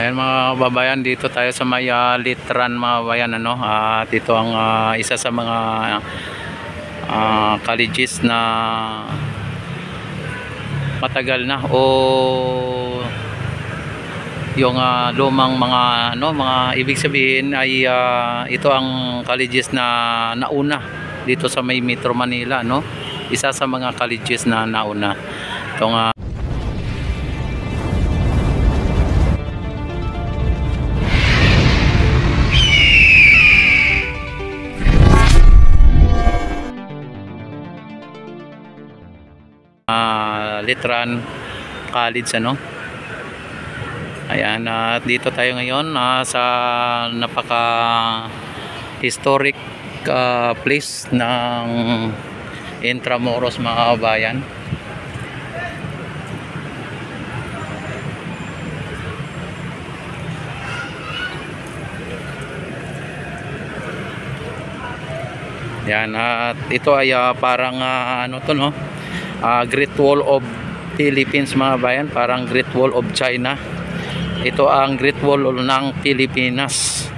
Ayan mga kababayan, dito tayo sa may Litran mga kababayan, ano. Dito ang isa sa mga colleges na matagal na o yung lumang mga mga ibig sabihin ay ito ang colleges na nauna dito sa may Metro Manila, no. Isa sa mga colleges na nauna itong Litran College, ano. Ayan, dito tayo ngayon sa napaka historic place ng Intramuros mga kabayan. Yan, at ito ay parang ano to, no, Great Wall of Philippines mga bayan, parang Great Wall of China. Ito ang Great Wall ng Pilipinas.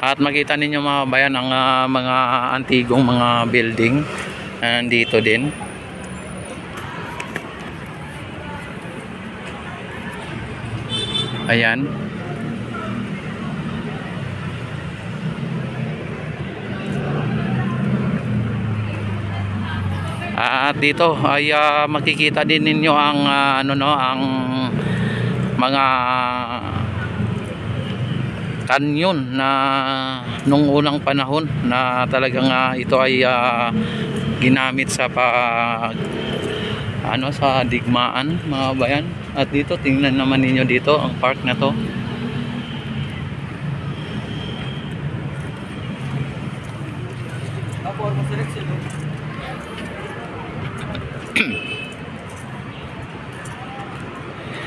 At makita ninyo mga bayan ang mga antigong mga building nandito din. Ayan. At dito ay makikita din ninyo ang ang mga kanyon na nung unang panahon na talagang ito ay ginamit sa sa digmaan mga bayan. At dito tingnan naman ninyo dito ang park na to.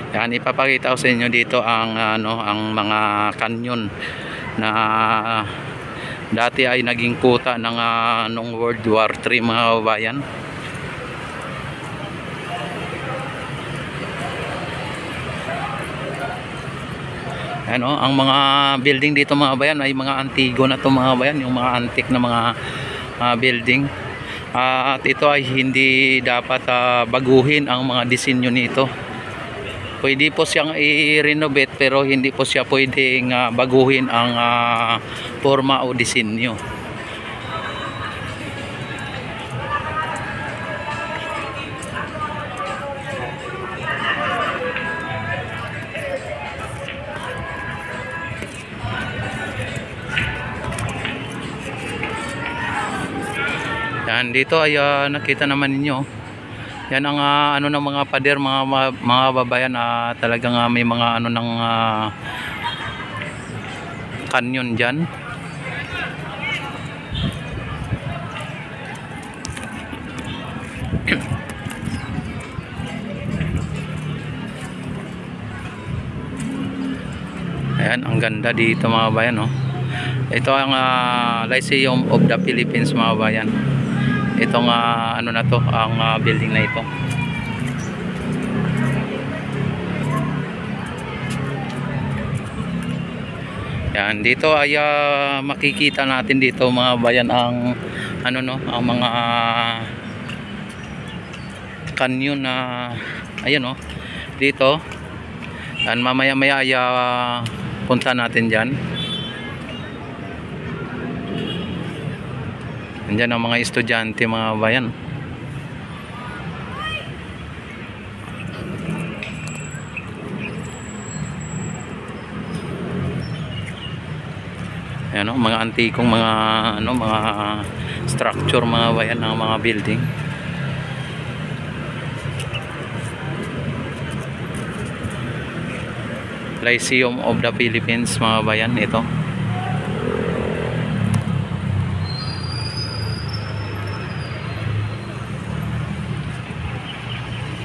Yan, ipapakita ko sa inyo dito ang ang mga kanyon na dati ay naging kuta ng nung World War III mga kabayan. Ano, ang mga building dito mga kabayan ay mga antigo na to mga kabayan, yung mga antique na mga building. At ito ay hindi dapat baguhin ang mga disenyo nito. Pwede po siyang i-renovate pero hindi po siya pwedeng baguhin ang forma o disenyo. Yan, dito ay nakita naman ninyo. Yan ang ng mga pader mga babayan, talagang may mga ng kanyon diyan. Ayan, ang ganda dito mga bayan, no. Ito ang Lyceum of the Philippines mga bayan. Itong na to, ang building na ito. Yan, dito ay makikita natin dito mga bayan ang ang mga kanyon na ayan, dito. Yan, mamaya-maya ay punta natin diyan. Nandiyan ang mga estudyante mga bayan. Ayan, mga antikong mga mga structure mga bayan ng mga building. Lyceum of the Philippines mga bayan ito.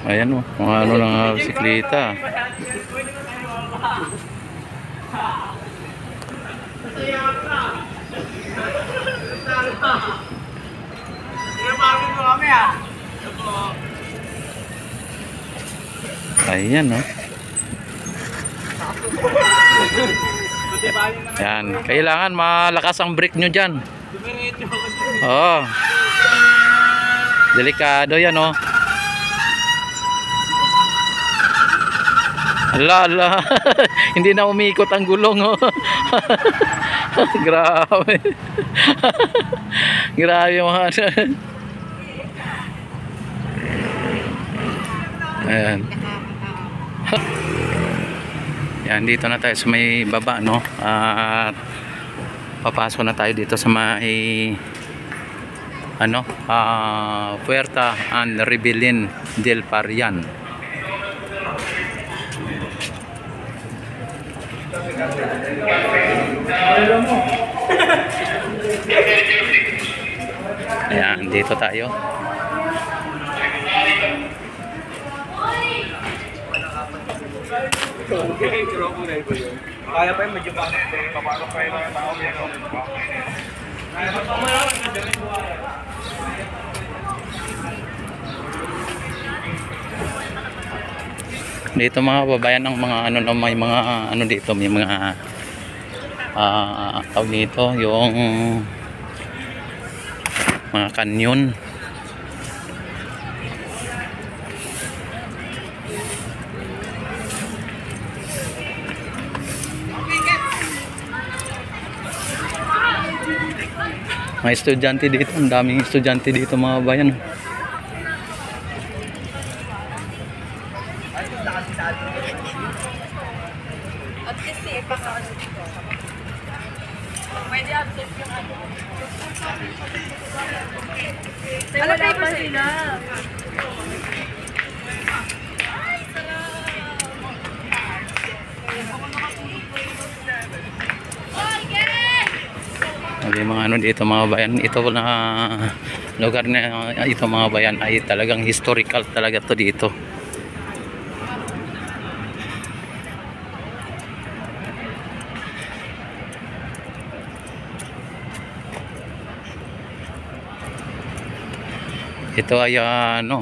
Ayan, mga ng bisikleta. Ayan, Yan, kailangan malakas ang brake nyo dyan. Oo. Delikado yan, oh. Ala, ala. Hindi na umiikot ang gulong, oh. Grabe. Grabe mga. Ayan. Yan, dito na tayo sa may baba, no? At papasok na tayo dito sa may ano, Puerta and Rebelin del Parian. Ayan, dito tayo. Kaya pa yung medyo papasok pa yung tao. Dito mga babayan ng mga ano, may mga ano dito, may mga tawag dito yung mga kanyon. May estudyante dito, ang daming estudyante dito mga bayan. At kasi ipasaan dito. Pwede update yung ano. Wala pa sila. Okay, mga ano dito mga bayan, ito na lugar na ito mga bayan ay talagang historical talaga to dito. Ito ay ano,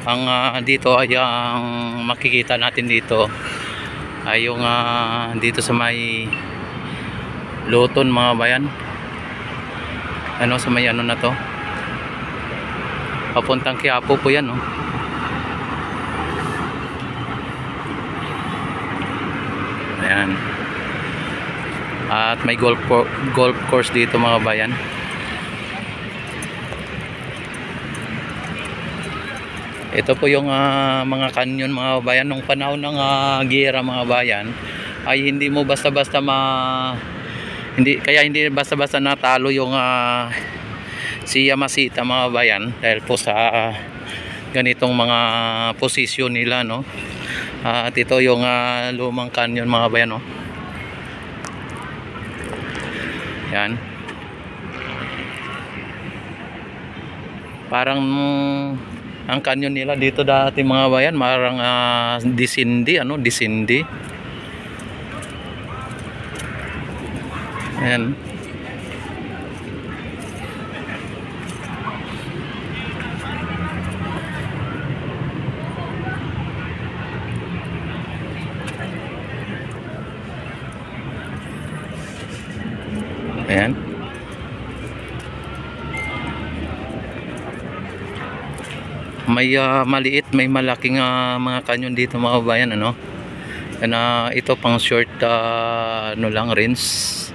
ang dito ay ang makikita natin dito ay yung dito sa may Luton mga bayan. Ano sa may ano na to? Papuntang Quiapo po yan, no? Ayan. At may golf course dito mga bayan. Ito po yung mga canyon mga bayan nung panahon ng giyera mga bayan ay hindi mo basta-basta hindi basta-basta natalo yung si Yamashita mga bayan dahil po sa ganitong mga posisyon nila, no? At ito yung lumang canyon mga bayan, no? Yan. Parang ang canyon nila dito dati mga bayan, parang Desindi, ano? Desindi. Ayan. Ayan. May maliit, may malaking mga kanyon dito mga bayan, ano? Na ito pang short ano lang rinse.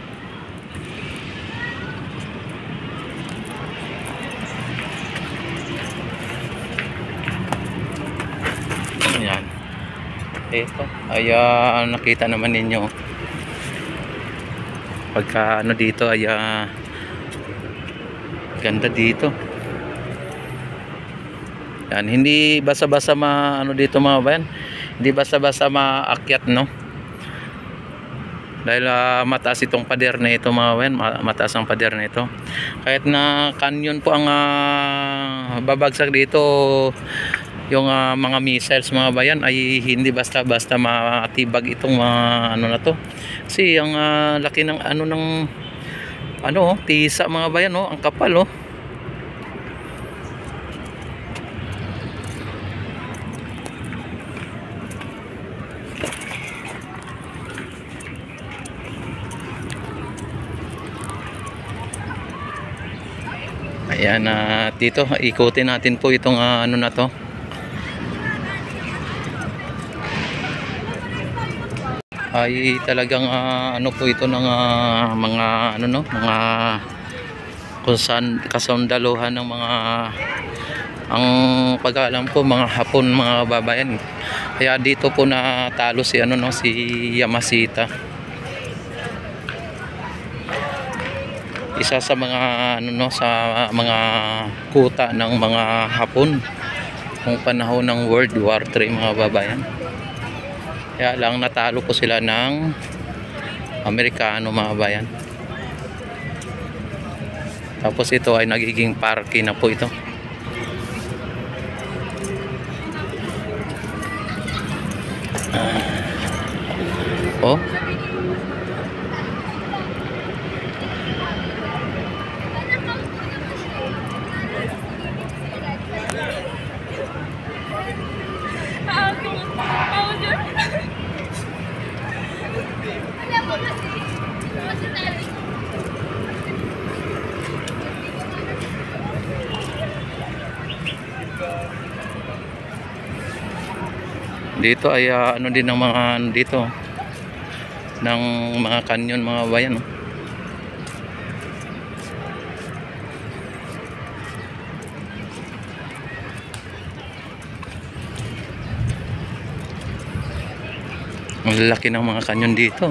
Ayan. Ito ay nakita naman ninyo pagka ano dito ay ganda dito. Yan, hindi basta-basta ano dito mga bayan, hindi basta-basta maakyat, no? Dahil mataas itong pader na ito mga bayan, mataas ang pader na ito. Kahit na canyon po ang babagsak dito, yung mga missiles mga bayan ay hindi basta-basta matibag itong ano na to. Kasi ang laki ng ano ng ano, tisa mga bayan, no? Ang kapal, oh. Yan, dito ikutin natin po itong ano na to. Ay talagang ano po ito ng mga ano no, mga kasundaluhan ng mga, ang pag-aalam po, mga Hapon, mga babayan. Kaya dito po natalo si ano no, si Yamashita. Isa sa mga ano no, sa mga kuta ng mga Hapon kung panahon ng World War III, mga babayan. Kaya lang natalo po sila ng Amerikano, mga bayan. Tapos ito ay nagiging parke na po ito. Oh. Dito ay ano din ng mga dito ng mga kanyon, mga bayan. Ang laki ng mga kanyon dito.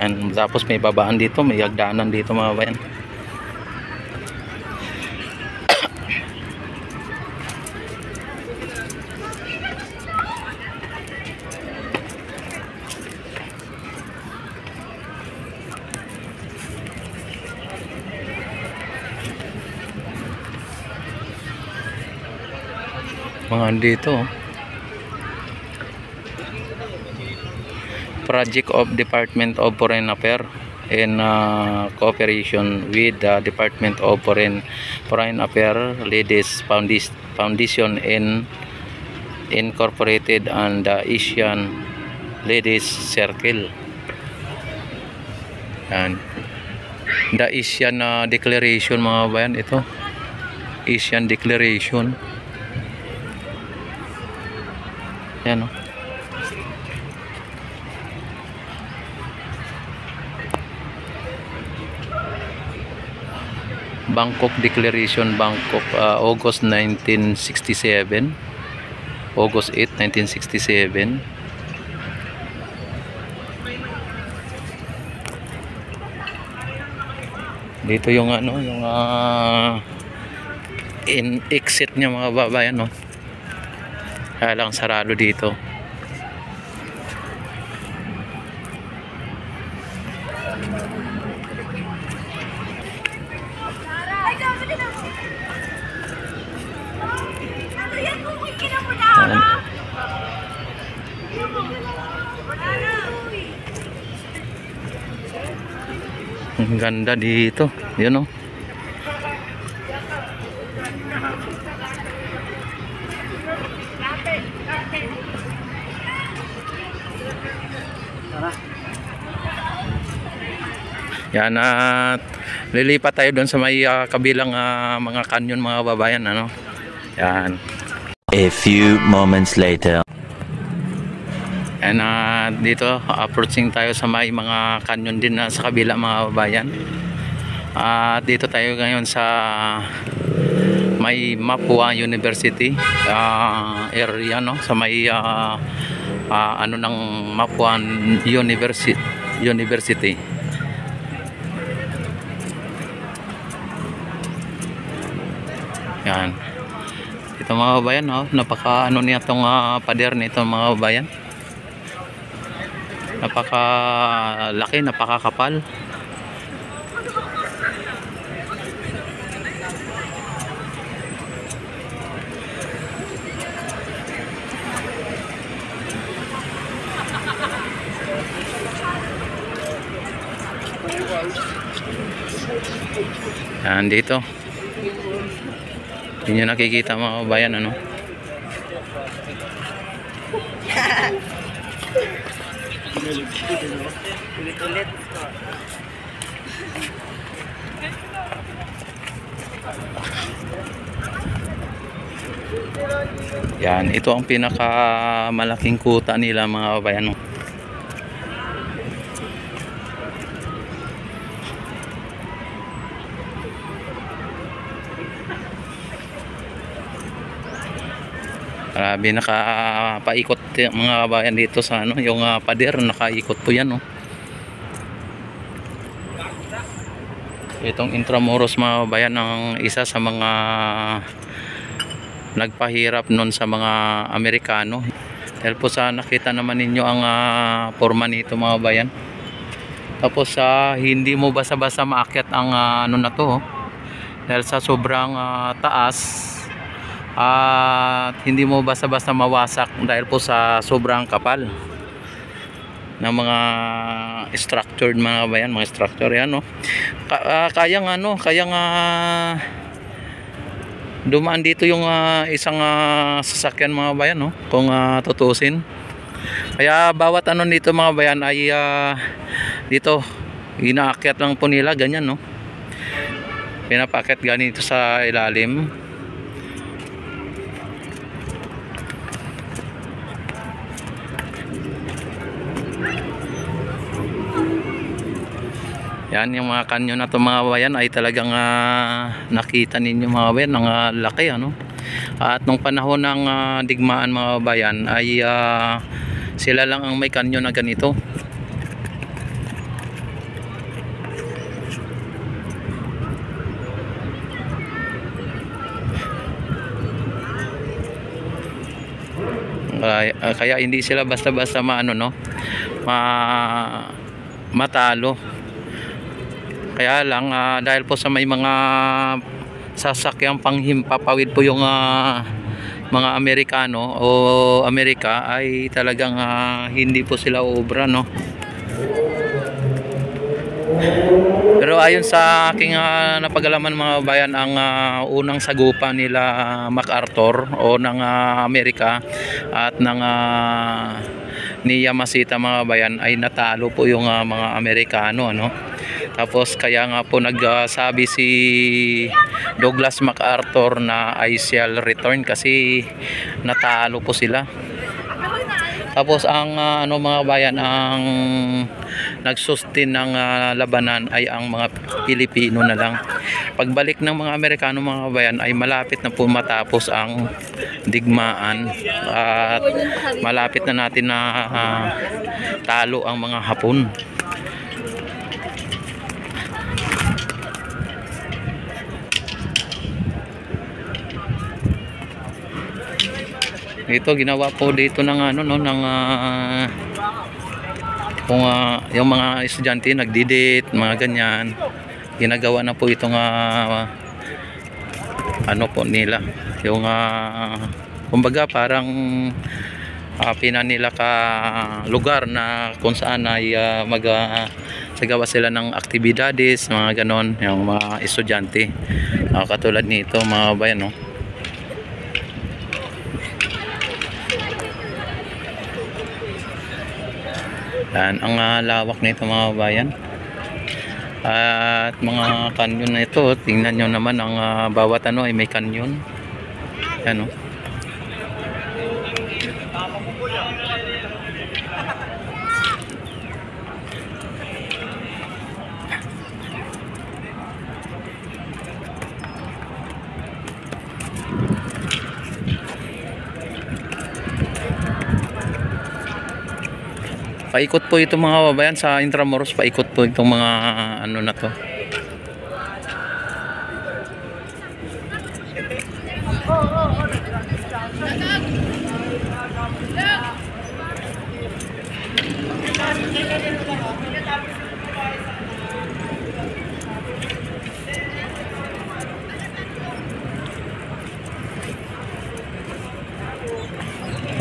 Yan, tapos may babaan dito, may hagdanan dito, mga bayan. Mga dito project of Department of Foreign Affairs in cooperation with the Department of Foreign Affairs Ladies Foundation Incorporated and the Asian Ladies Circle. And the Asian Declaration, mga bayan, ito Asian Declaration. Yan, no? Bangkok Declaration, Bangkok, August 1967, August 8, 1967. Dito yung ano, yung in exit niya, mga babayan, no? Kaya lang sarado dito. Ang ganda dito, yun, oh. Yan, at lilipat tayo doon sa may kabilang mga kanyon, mga babayan, ano. Yan. A few moments later. And dito approaching tayo sa may mga kanyon din sa kabila, mga babayan. Dito tayo ngayon sa may Mapua University area, no, sa may ano ng Mapua University. Yan. Ito, mga babayan, no, napaka ano niya tong pader nito, mga babayan. Napaka laki, napakakapal. Yan dito. Hindi nyo nakikita mga kabayan, ano? Ulit-ulit. Yan, ito ang pinakamalaking kuta nila mga kabayan. Grabe, nakapaikot mga kabayan dito sa ano, yung pader, nakaikot po yan, no. Itong Intramuros mga kabayan ang isa sa mga nagpahirap nun sa mga Amerikano. Dahil po sa nakita naman ninyo ang forma nito mga kabayan. Tapos hindi mo basta-basta maakyat ang ano na to, dahil sa sobrang taas. At hindi mo basta-basta mawasak dahil po sa sobrang kapal ng mga structured mga kabayan, mga structure yan, no. Kayang ano, kayang dumaan dito yung isang sasakyan mga kabayan, no, kung tutusin. Kaya bawat ano nito mga kabayan ay dito inaakyat lang po nila, ganyan, no. Pinapaakyat ganito sa ilalim. Yan, yung mga kanyon na to mga kabayan ay talagang nakita ninyo mga kabayan, ang laki, ano. At nung panahon ng digmaan mga kabayan ay sila lang ang may kanyon na ganito. Kaya hindi sila basta-basta maano, no, matalo. Kaya lang dahil po sa may mga sasakyang panghimpapawid po yung mga Amerikano o Amerika ay talagang hindi po sila obra, no. Pero ayon sa aking napagalaman mga bayan, ang unang sagupa nila MacArthur o ng Amerika at ng ni Yamashita mga bayan ay natalo po yung mga Amerikano, ano. Tapos kaya nga po nagsabi si Douglas MacArthur na I shall return kasi natalo po sila. Tapos ang ano mga bayan, ang nagsustain ng labanan ay ang mga Pilipino na lang. Pagbalik ng mga Amerikano mga bayan ay malapit na po matapos ang digmaan at malapit na natin na talo ang mga Hapon. Ito ginawa po dito ng ano, no, ng kung yung mga estudyante nagdidate, mga ganyan, ginagawa na po itong ano po nila, yung kumbaga parang pina nila ka lugar na kung saan ay sagawa sila ng aktibidades, mga ganon, yung mga estudyante, katulad nito mga bayan, no. Yan ang lawak nito mga bayan. At mga kanyon na ito, tingnan nyo naman ang bawat ano ay may kanyon. Yan, no. Paikot po ito mga kababayan sa Intramuros, paikot po itong mga ano na to.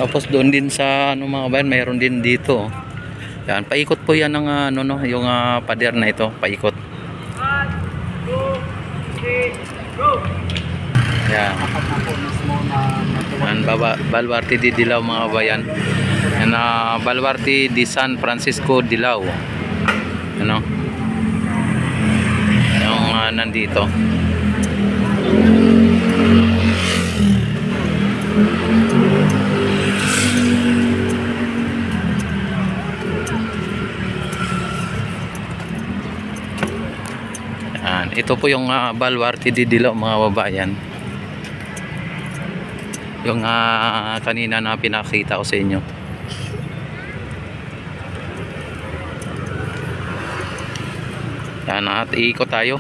Tapos doon din sa ano mga kababayan, mayroon din dito. Yan, paikot po yan ng ano, no, yung pader na ito, paikot. Yan. Yan, Baluarte di Dilao mga bayan. Yan, Baluarte di San Francisco Dilao. Ano? Yung nandito. Yan. Ito po yung Baluarte di Dilao mga babayan. Yung kanina na pinakita ko sa inyo. Yan, at iikot tayo.